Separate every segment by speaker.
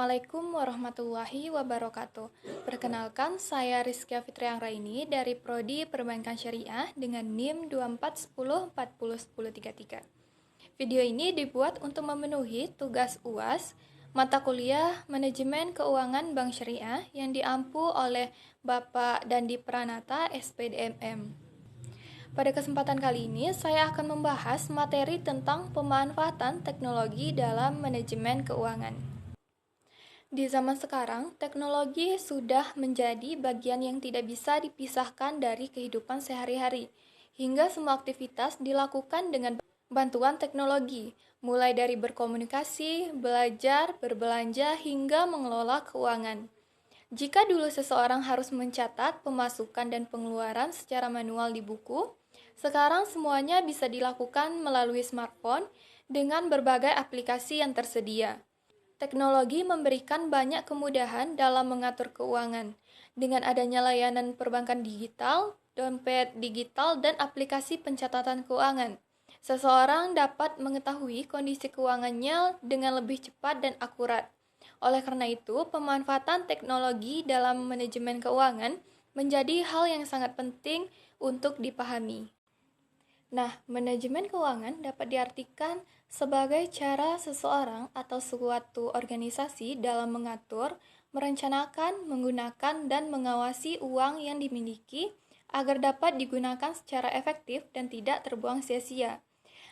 Speaker 1: Assalamualaikum warahmatullahi wabarakatuh. Perkenalkan, saya Rizkia Fitriang Raini dari Prodi Perbankan Syariah dengan NIM 2410401033. Video ini dibuat untuk memenuhi tugas UAS mata kuliah Manajemen Keuangan Bank Syariah yang diampu oleh Bapak Dandi Pranata, SPDMM. Pada kesempatan kali ini, saya akan membahas materi tentang pemanfaatan teknologi dalam manajemen keuangan. Di zaman sekarang, teknologi sudah menjadi bagian yang tidak bisa dipisahkan dari kehidupan sehari-hari, hingga semua aktivitas dilakukan dengan bantuan teknologi, mulai dari berkomunikasi, belajar, berbelanja, hingga mengelola keuangan. Jika dulu seseorang harus mencatat pemasukan dan pengeluaran secara manual di buku, sekarang semuanya bisa dilakukan melalui smartphone dengan berbagai aplikasi yang tersedia. Teknologi memberikan banyak kemudahan dalam mengatur keuangan. Dengan adanya layanan perbankan digital, dompet digital, dan aplikasi pencatatan keuangan, seseorang dapat mengetahui kondisi keuangannya dengan lebih cepat dan akurat. Oleh karena itu, pemanfaatan teknologi dalam manajemen keuangan menjadi hal yang sangat penting untuk dipahami. Nah, manajemen keuangan dapat diartikan sebagai cara seseorang atau suatu organisasi dalam mengatur, merencanakan, menggunakan, dan mengawasi uang yang dimiliki agar dapat digunakan secara efektif dan tidak terbuang sia-sia.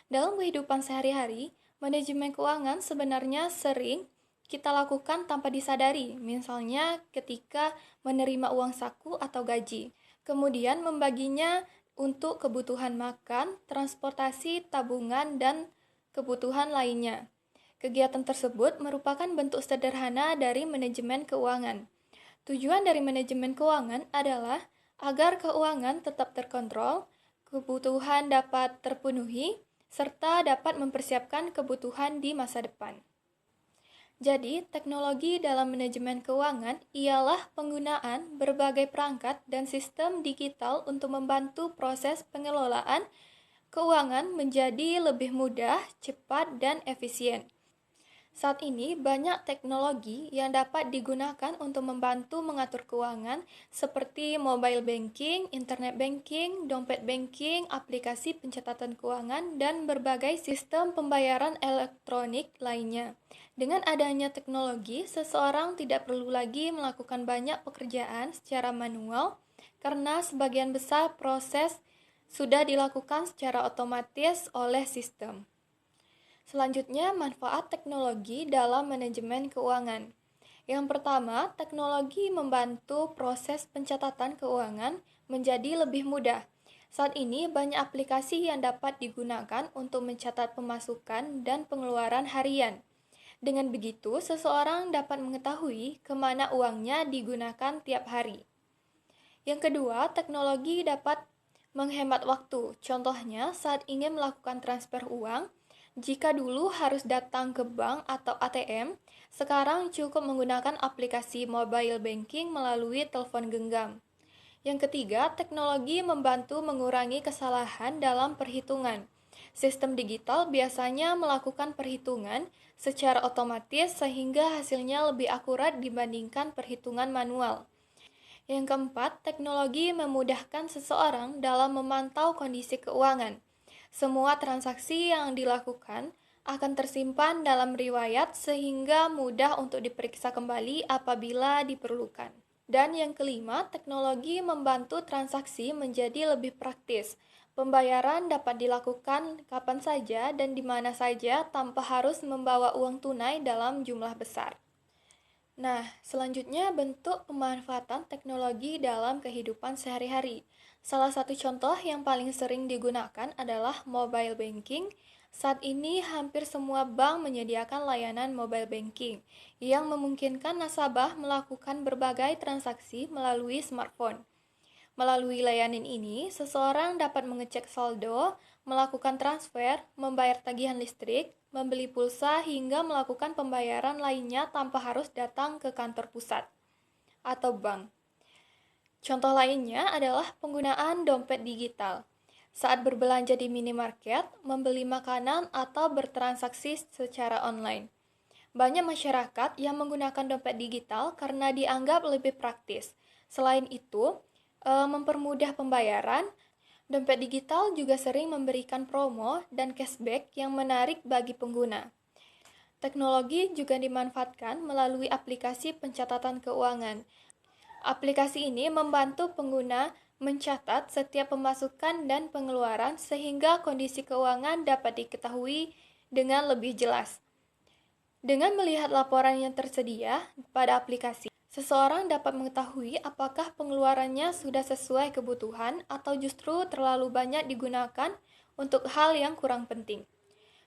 Speaker 1: Dalam kehidupan sehari-hari, manajemen keuangan sebenarnya sering kita lakukan tanpa disadari, misalnya ketika menerima uang saku atau gaji, kemudian membaginya untuk kebutuhan makan, transportasi, tabungan, dan kebutuhan lainnya. Kegiatan tersebut merupakan bentuk sederhana dari manajemen keuangan. Tujuan dari manajemen keuangan adalah agar keuangan tetap terkontrol, kebutuhan dapat terpenuhi, serta dapat mempersiapkan kebutuhan di masa depan. Jadi, teknologi dalam manajemen keuangan ialah penggunaan berbagai perangkat dan sistem digital untuk membantu proses pengelolaan keuangan menjadi lebih mudah, cepat, dan efisien. Saat ini, banyak teknologi yang dapat digunakan untuk membantu mengatur keuangan seperti mobile banking, internet banking, dompet banking, aplikasi pencatatan keuangan, dan berbagai sistem pembayaran elektronik lainnya. Dengan adanya teknologi, seseorang tidak perlu lagi melakukan banyak pekerjaan secara manual karena sebagian besar proses sudah dilakukan secara otomatis oleh sistem. Selanjutnya, manfaat teknologi dalam manajemen keuangan. Yang pertama, teknologi membantu proses pencatatan keuangan menjadi lebih mudah. Saat ini, banyak aplikasi yang dapat digunakan untuk mencatat pemasukan dan pengeluaran harian. Dengan begitu, seseorang dapat mengetahui kemana uangnya digunakan tiap hari. Yang kedua, teknologi dapat menghemat waktu. Contohnya, saat ingin melakukan transfer uang, jika dulu harus datang ke bank atau ATM, sekarang cukup menggunakan aplikasi mobile banking melalui telepon genggam. Yang ketiga, teknologi membantu mengurangi kesalahan dalam perhitungan. Sistem digital biasanya melakukan perhitungan secara otomatis sehingga hasilnya lebih akurat dibandingkan perhitungan manual. Yang keempat, teknologi memudahkan seseorang dalam memantau kondisi keuangan. Semua transaksi yang dilakukan akan tersimpan dalam riwayat sehingga mudah untuk diperiksa kembali apabila diperlukan. Dan yang kelima, teknologi membantu transaksi menjadi lebih praktis. Pembayaran dapat dilakukan kapan saja dan di mana saja tanpa harus membawa uang tunai dalam jumlah besar. Nah, selanjutnya bentuk pemanfaatan teknologi dalam kehidupan sehari-hari. Salah satu contoh yang paling sering digunakan adalah mobile banking. Saat ini hampir semua bank menyediakan layanan mobile banking yang memungkinkan nasabah melakukan berbagai transaksi melalui smartphone. Melalui layanan ini, seseorang dapat mengecek saldo, melakukan transfer, membayar tagihan listrik, membeli pulsa, hingga melakukan pembayaran lainnya tanpa harus datang ke kantor pusat atau bank. Contoh lainnya adalah penggunaan dompet digital. Saat berbelanja di minimarket, membeli makanan, atau bertransaksi secara online. Banyak masyarakat yang menggunakan dompet digital karena dianggap lebih praktis. Selain itu, mempermudah pembayaran, dompet digital juga sering memberikan promo dan cashback yang menarik bagi pengguna. Teknologi juga dimanfaatkan melalui aplikasi pencatatan keuangan. Aplikasi ini membantu pengguna mencatat setiap pemasukan dan pengeluaran sehingga kondisi keuangan dapat diketahui dengan lebih jelas. Dengan melihat laporan yang tersedia pada aplikasi, seseorang dapat mengetahui apakah pengeluarannya sudah sesuai kebutuhan atau justru terlalu banyak digunakan untuk hal yang kurang penting.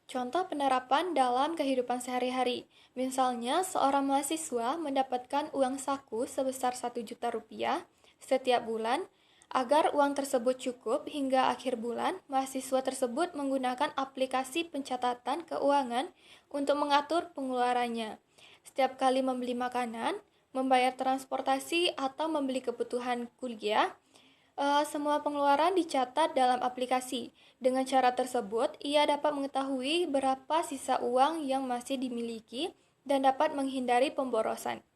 Speaker 1: Contoh penerapan dalam kehidupan sehari-hari. Misalnya, seorang mahasiswa mendapatkan uang saku sebesar 1 juta rupiah setiap bulan. Agar uang tersebut cukup hingga akhir bulan, mahasiswa tersebut menggunakan aplikasi pencatatan keuangan untuk mengatur pengeluarannya. Setiap kali membeli makanan, membayar transportasi, atau membeli kebutuhan kuliah, semua pengeluaran dicatat dalam aplikasi. Dengan cara tersebut, ia dapat mengetahui berapa sisa uang yang masih dimiliki dan dapat menghindari pemborosan.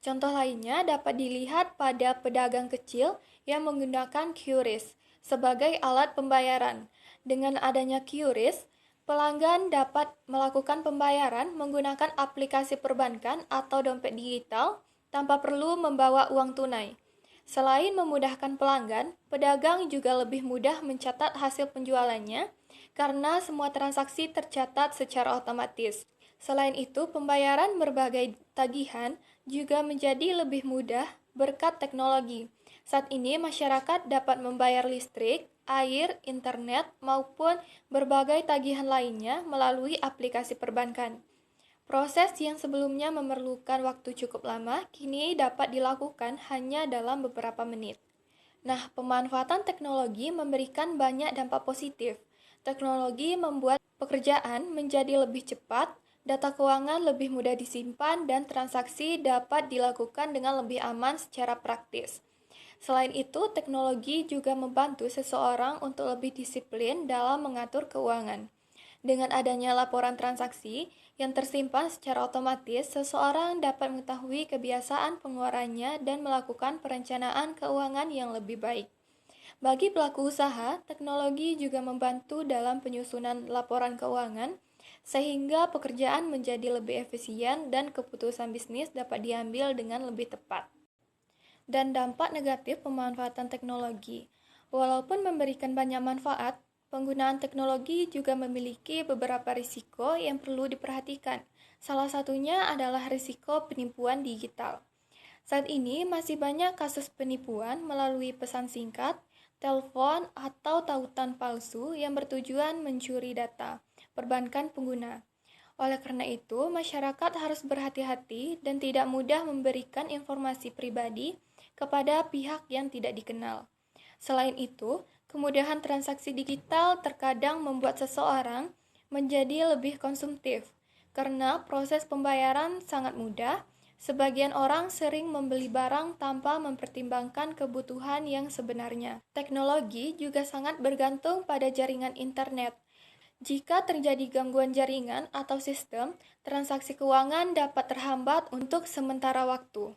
Speaker 1: Contoh lainnya dapat dilihat pada pedagang kecil yang menggunakan QRIS sebagai alat pembayaran. Dengan adanya QRIS, pelanggan dapat melakukan pembayaran menggunakan aplikasi perbankan atau dompet digital tanpa perlu membawa uang tunai. Selain memudahkan pelanggan, pedagang juga lebih mudah mencatat hasil penjualannya karena semua transaksi tercatat secara otomatis. Selain itu, pembayaran berbagai tagihan juga menjadi lebih mudah berkat teknologi. Saat ini, masyarakat dapat membayar listrik, air, internet, maupun berbagai tagihan lainnya melalui aplikasi perbankan. Proses yang sebelumnya memerlukan waktu cukup lama, kini dapat dilakukan hanya dalam beberapa menit. Nah, pemanfaatan teknologi memberikan banyak dampak positif. Teknologi membuat pekerjaan menjadi lebih cepat, data keuangan lebih mudah disimpan, dan transaksi dapat dilakukan dengan lebih aman secara praktis. Selain itu, teknologi juga membantu seseorang untuk lebih disiplin dalam mengatur keuangan. Dengan adanya laporan transaksi yang tersimpan secara otomatis, seseorang dapat mengetahui kebiasaan pengeluarannya dan melakukan perencanaan keuangan yang lebih baik. Bagi pelaku usaha, teknologi juga membantu dalam penyusunan laporan keuangan, sehingga pekerjaan menjadi lebih efisien dan keputusan bisnis dapat diambil dengan lebih tepat. Dan dampak negatif pemanfaatan teknologi. Walaupun memberikan banyak manfaat, penggunaan teknologi juga memiliki beberapa risiko yang perlu diperhatikan. Salah satunya adalah risiko penipuan digital. Saat ini masih banyak kasus penipuan melalui pesan singkat, telepon, atau tautan palsu yang bertujuan mencuri data perbankan pengguna. Oleh karena itu, masyarakat harus berhati-hati dan tidak mudah memberikan informasi pribadi kepada pihak yang tidak dikenal. Selain itu, kemudahan transaksi digital terkadang membuat seseorang menjadi lebih konsumtif. Karena proses pembayaran sangat mudah, sebagian orang sering membeli barang tanpa mempertimbangkan kebutuhan yang sebenarnya. Teknologi juga sangat bergantung pada jaringan internet. Jika terjadi gangguan jaringan atau sistem, transaksi keuangan dapat terhambat untuk sementara waktu.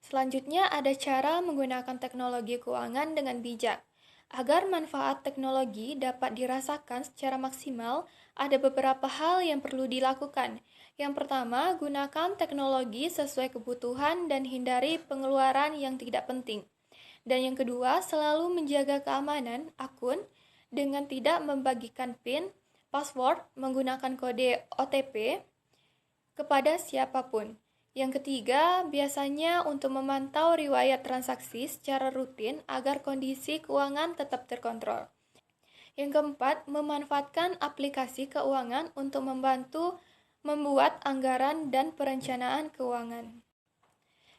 Speaker 1: Selanjutnya ada cara menggunakan teknologi keuangan dengan bijak. Agar manfaat teknologi dapat dirasakan secara maksimal, ada beberapa hal yang perlu dilakukan. Yang pertama, gunakan teknologi sesuai kebutuhan dan hindari pengeluaran yang tidak penting. Dan yang kedua, selalu menjaga keamanan akun dengan tidak membagikan PIN, password, menggunakan kode OTP kepada siapapun. Yang ketiga, biasanya untuk memantau riwayat transaksi secara rutin agar kondisi keuangan tetap terkontrol. Yang keempat, memanfaatkan aplikasi keuangan untuk membantu membuat anggaran dan perencanaan keuangan.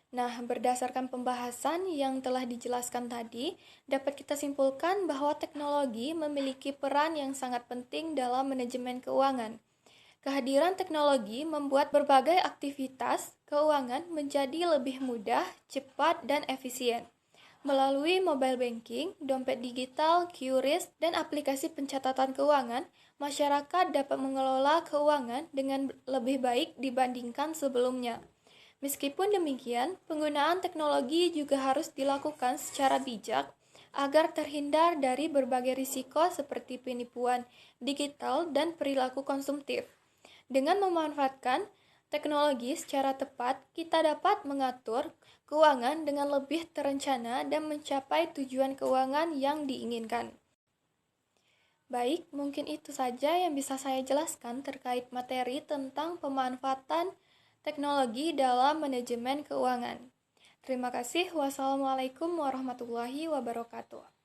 Speaker 1: Nah, berdasarkan pembahasan yang telah dijelaskan tadi, dapat kita simpulkan bahwa teknologi memiliki peran yang sangat penting dalam manajemen keuangan. Kehadiran teknologi membuat berbagai aktivitas keuangan menjadi lebih mudah, cepat, dan efisien. Melalui mobile banking, dompet digital, QRIS, dan aplikasi pencatatan keuangan, masyarakat dapat mengelola keuangan dengan lebih baik dibandingkan sebelumnya. Meskipun demikian, penggunaan teknologi juga harus dilakukan secara bijak agar terhindar dari berbagai risiko seperti penipuan digital dan perilaku konsumtif. Dengan memanfaatkan teknologi secara tepat, kita dapat mengatur keuangan dengan lebih terencana dan mencapai tujuan keuangan yang diinginkan. Baik, mungkin itu saja yang bisa saya jelaskan terkait materi tentang pemanfaatan teknologi dalam manajemen keuangan. Terima kasih. Wassalamualaikum warahmatullahi wabarakatuh.